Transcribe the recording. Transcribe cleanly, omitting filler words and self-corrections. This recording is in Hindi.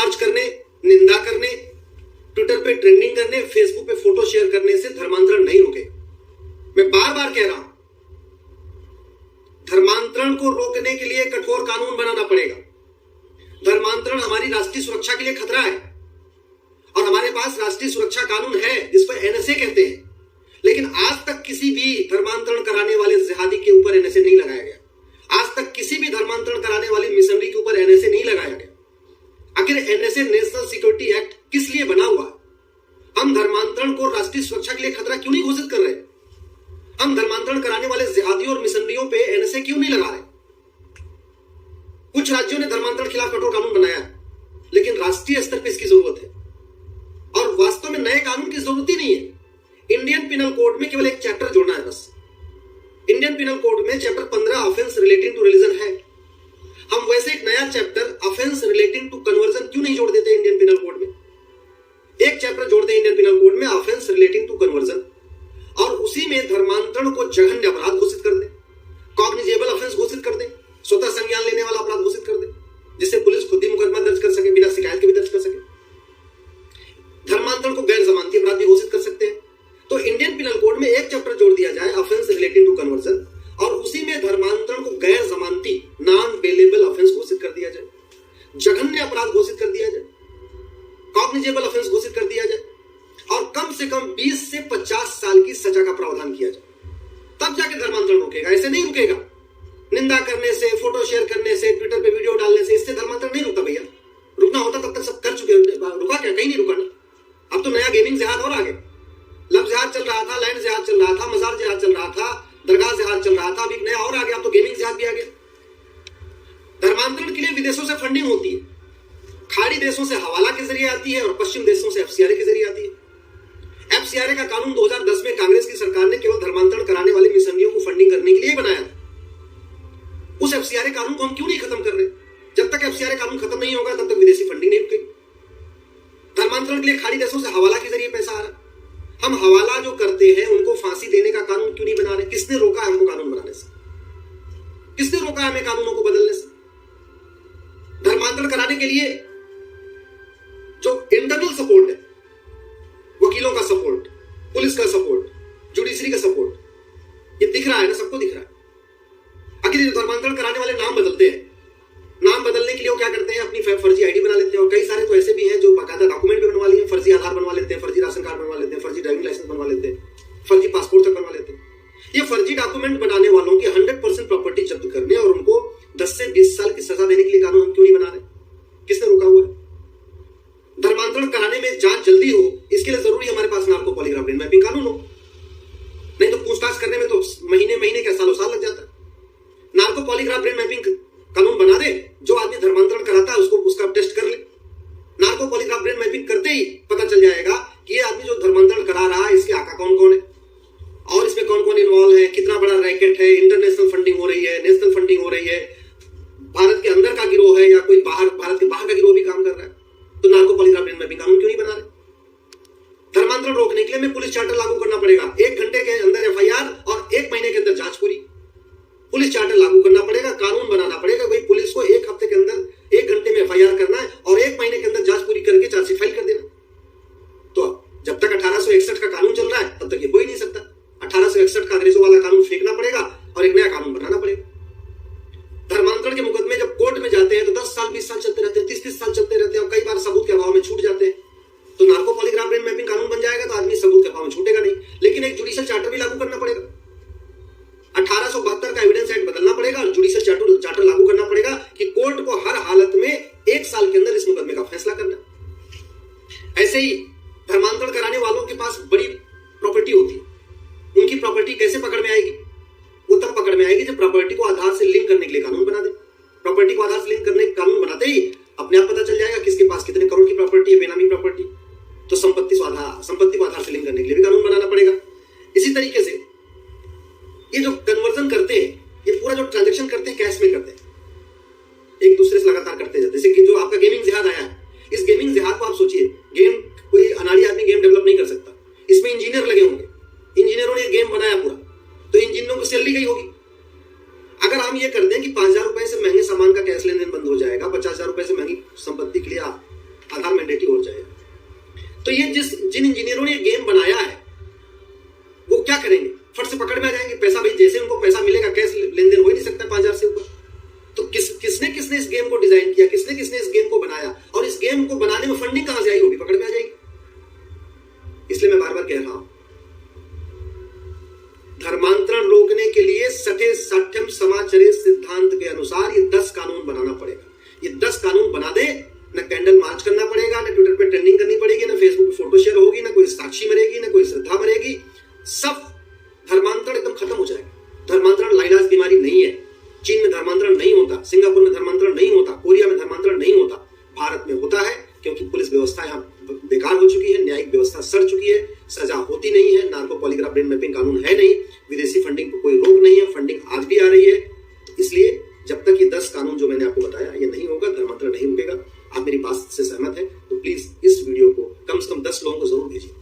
मार्च करने, निंदा करने, ट्विटर पे ट्रेंडिंग करने, फेसबुक पे फोटो शेयर करने से धर्मांतरण नहीं रुके। मैं बार बार कह रहा हूं, धर्मांतरण को रोकने के लिए कठोर कानून बनाना पड़ेगा। धर्मांतरण हमारी राष्ट्रीय सुरक्षा के लिए खतरा है और हमारे पास राष्ट्रीय सुरक्षा कानून है जिसको एनएसए कहते हैं, लेकिन आज तक किसी भी धर्मांतरण कराने वाले जिहादी के ऊपर एनएसए नहीं लगाया गया। आज तक किसी भी धर्मांतरण कराने वाली मिशनरी के ऊपर एनएसए नहीं लगाया गया। आखिर एनएसए, नेशनल सिक्योरिटी एक्ट, किस लिए बना हुआ? हम धर्मांतरण को राष्ट्रीय सुरक्षा के लिए खतरा क्यों नहीं घोषित कर रहे? हम धर्मांतरण कराने वाले जिहादियों और मिशनरियों पे एनएसए क्यों नहीं लगा रहे? कुछ राज्यों ने धर्मांतरण खिलाफ कठोर कानून बनाया, लेकिन राष्ट्रीय स्तर पर इसकी जरूरत है और वास्तव में नए कानून की जरूरत ही नहीं है। इंडियन पिनल कोड में केवल एक चैप्टर जोड़ना है बस। इंडियन पिनल कोड में chapter 15 offence relating to religion है। हम वैसे एक नया chapter offence relating to conversion क्यों नहीं जोड़ देते इंडियन पिनल कोड में? एक चैप्टर जोड़ दें इंडियन पिनल कोड में ऑफेंस रिलेटिंग टू कन्वर्जन और उसी में धर्मांतरण को जघन्य अपराध घोषित कर दें, कॉग्निजेबल ऑफेंस घोषित कर दें, स्वतः संज्ञान लेने वाला अपराध घोषित कर दें, जिससे पुलिस खुद ही मुकदमा दर्ज कर सके, बिना शिकायत के भी दर्ज कर सके। धर्मांतरण को गैर जमानती अपराध भी घोषित कर सकते हैं। तो इंडियन पिनल कोड में एक चैप्टर जोड़ दिया जाए ऑफेंस रिलेटिंग टू कन्वर्जन और उसी में धर्मांतरण को गैर जमानती, नॉन बेलेबल ऑफेंस घोषित कर दिया जाए, जघन्य अपराध घोषित कर दिया जाए, कॉग्निजेबल ऑफेंस घोषित कर दिया जाए और कम से कम 20 से 50 साल की सजा का प्रावधान किया जाए। तब जाके धर्मांतरण रुकेगा, ऐसे नहीं रुकेगा। निंदा करने से, फोटो शेयर करने से, ट्विटर पे वीडियो डालने से इससे धर्मांतरण नहीं रुकता भैया। रुकना होता तब तक सब कर चुके होते। रुका क्या? कहीं नहीं रुका ना। अब तो नया गेमिंग जिहाद और आगे, लव जिहाद चल रहा था, लैंड जिहाद चल रहा था, मजार जिहाद चल रहा था, दरगाह जिहाद चल रहा था, अभी नया और आ गया, अब तो गेमिंग जिहाद भी आ गया। धर्मांतरण के लिए विदेशों से फंडिंग होती है, खाड़ी देशों से हवाला के जरिए आती है और पश्चिम देशों से एफसीआरए के जरिए आती है। एफसीआरए का कानून 2010 में कांग्रेस की सरकार ने केवल धर्मांतरण कराने वाले मिशनरियों को फंडिंग करने के लिए बनाया था। उस एफसीआरए कानून को हम क्यों नहीं खत्म कर रहे? जब तक एफसीआरए कानून खत्म नहीं होगा तब तक विदेशी फंडिंग नहीं रुकेगी। धर्मांतरण के लिए खाड़ी देशों से हवाला के जरिए पैसा आ रहा है। हम हवाला जो करते हैं उनको फांसी देने का कानून क्यों नहीं बना रहे? किसने रोका हमको कानून बनाने से? किसने रोका हमें कानूनों को बदलने से? धर्मांतरण कराने के लिए जो इंटरनल सपोर्ट है, वकीलों का सपोर्ट, पुलिस का सपोर्ट, जुडिशरी का सपोर्ट, ये दिख रहा है ना, सबको दिख रहा है। आखिर धर्मांतरण कराने वाले नाम बदलते हैं, नाम बदलने के लिए वो क्या करते हैं? अपनी फर्जी आईडी बना लेते हैं और कई सारे तो ऐसे भी हैं जो बाकायदा डॉक्यूमेंट भी बनवा लिए, फर्जी आधार बनवा लेते हैं, फर्जी राशन कार्ड बनवा लेते हैं, फर्जी ड्राइविंग लाइसेंस बनवा लेते हैं, फर्जी पासपोर्ट तक बनवा लेते हैं। ये फर्जी डॉक्यूमेंट बनाने वालों की 100% प्रॉपर्टी जब्त करने और उनको 10 से 20 साल की सजा देने के लिए कानून हम क्यों नहीं बना रहे? किसने रोका हुआ है? धर्मांतरण कराने में जांच जल्दी हो, इसके लिए जरूरी हमारे पास नार्को पॉलीग्राफ ब्रेन मैपिंग कानून हो, नहीं तो पूछताछ करने में तो महीने क्या सालों साल लग जाता है। नार्को पॉलीग्राफ ब्रेन मैपिंग कानून बना दे, जो आदमी धर्मांतरण कराता है उसको उसका टेस्ट कर ले। नार्को पॉलीग्राफ ब्रेन मैपिंग करते ही पता चल जाएगा कि ये आदमी जो धर्मांतरण करा रहा है इसके आका कौन कौन है और इसमें कौन कौन इन्वॉल्व है, कितना बड़ा रैकेट है, इंटरनेशनल फंडिंग हो रही है, नेशनल फंडिंग हो रही है, भारत के अंदर का गिरोह है या कोई भारत के बाहर का गिरोह भी काम कर रहा है। तो नार्को पॉलीग्राफ ब्रेन मैपिंग कानून क्यों नहीं बना रहे? धर्मांतरण रोकने के लिए हमें पुलिस चार्टर लागू करना पड़ेगा। 1 घंटे के अंदर एफआईआर और 1 महीने के अंदर जांच पूरी। पुलिस चार्टर लागू करना पड़ेगा, कानून बनाना पड़ेगा। भाई पुलिस को 1 हफ्ते के अंदर 1 घंटे में एफआईआर करना है और 1 महीने के अंदर जांच पूरी करके चार्जशीट फाइल कर देना। तो जब तक 1861 का कानून चल रहा है तब तक ये हो ही नहीं सकता। 1861 का अंग्रेजों वाला कानून फेंकना पड़ेगा और एक नया कानून बनाना पड़ेगा। धर्मांतरण के मुकदमे जब कोर्ट में जाते हैं तो 10 साल 20 साल चलते रहते हैं, 30-30 साल चलते रहते हैं और कई बार सबूत के अभाव में छूट जाते हैं। तो नार्को पॉलीग्राफ ब्रेन मैपिंग कानून बन जाएगा तो आदमी सबूत के अभाव में छूटेगा नहीं, लेकिन एक जुडिशियल चार्टर भी लागू करना पड़ेगा। 1872 का एविडेंस एक्ट बदलना पड़ेगा और जुडिशियल चार्टर लागू करना पड़ेगा कि कोर्ट को हर हालत में 1 साल के अंदर इस मुकदमे का फैसला करना। ऐसे ही धर्मांतरण कराने वालों के पास बड़ी प्रॉपर्टी होती है, उनकी प्रॉपर्टी कैसे पकड़ में आएगी? वो तब पकड़ में आएगी जब प्रॉपर्टी को आधार से लिंक करने के लिए कानून बना दे। प्रॉपर्टी को आधार से लिंक करने का कानून बनाते ही अपने आप पता चल जाएगा किसके पास कितने करोड़ की प्रॉपर्टी है, बेनामी प्रॉपर्टी। तो संपत्ति को आधार से लिंक करने के लिए भी कानून बनाना पड़ेगा। इसी तरीके से ये जो कन्वर्जन करते हैं, ये पूरा जो ट्रांजैक्शन करते हैं कैश में करते हैं, एक दूसरे से लगातार करते जाते हैं। जैसे कि जो आपका गेमिंग जिहाद आया है, इस गेमिंग जिहाद को आप सोचिए, गेम कोई अनाड़ी आदमी गेम डेवलप नहीं कर सकता, इसमें इंजीनियर लगे होंगे, इंजीनियरों ने गेम बनाया पूरा, तो इंजीनियरों को सैलरी गई होगी। अगर हम ये कर दें कि 5,000 रुपए से महंगे सामान का कैश लेन देन बंद हो जाएगा, 50,000 रुपए से महंगी संपत्ति के लिए आधार मैंडेटरी हो जाएगा। तो ये जिन इंजीनियरों ने ये गेम बनाया है वो क्या करेंगे? फट से पकड़ में आ जाएंगे। पैसा भाई जैसे उनको पैसा मिलेगा, कैश लेन देन हो ही नहीं सकता 5,000 से ऊपर। तो किसने इस गेम को डिजाइन किया, किसने इस गेम को बनाया, और इस गेम को बनाने में फंडिंग कहां से आई, वो भी पकड़ में आ जाएगी। इसलिए मैं बार बार कह रहा हूं, धर्मांतरण रोकने के लिए सठे साठ्यम समाचरे सिद्धांत के अनुसार ये 10 कानून बनाना पड़ेगा। ये 10 कानून बना दे, न कैंडल मार्च करना पड़ेगा, न ट्विटर पे ट्रेंडिंग करनी पड़ेगी, न फेसबुक पे फोटो शेयर होगी, न कोई साक्षी मरेगी, न कोई श्रद्धा मरेगी। सब धर्मांतरण एकदम खत्म हो जाएगा। धर्मांतरण लाइलाज बीमारी नहीं है। चीन में धर्मांतरण नहीं होता, सिंगापुर में धर्मांतरण नहीं होता, कोरिया में धर्मांतरण नहीं होता। भारत में होता है क्योंकि पुलिस व्यवस्था यहाँ बेकार हो चुकी है, न्यायिक व्यवस्था सड़ चुकी है, सजा होती नहीं है, नार्को पॉलीग्राफ ब्रेन मैपिंग कानून है नहीं, विदेशी फंडिंग को कोई रोक नहीं है, फंडिंग आज भी आ रही है। इसलिए जब तक ये 10 कानून जो मैंने आपको बताया ये नहीं होगा, धर्मांतरण नहीं रुकेगा। आप मेरी बात से सहमत हैं तो प्लीज इस वीडियो को कम से कम 10 लोगों को जरूर भेजिए।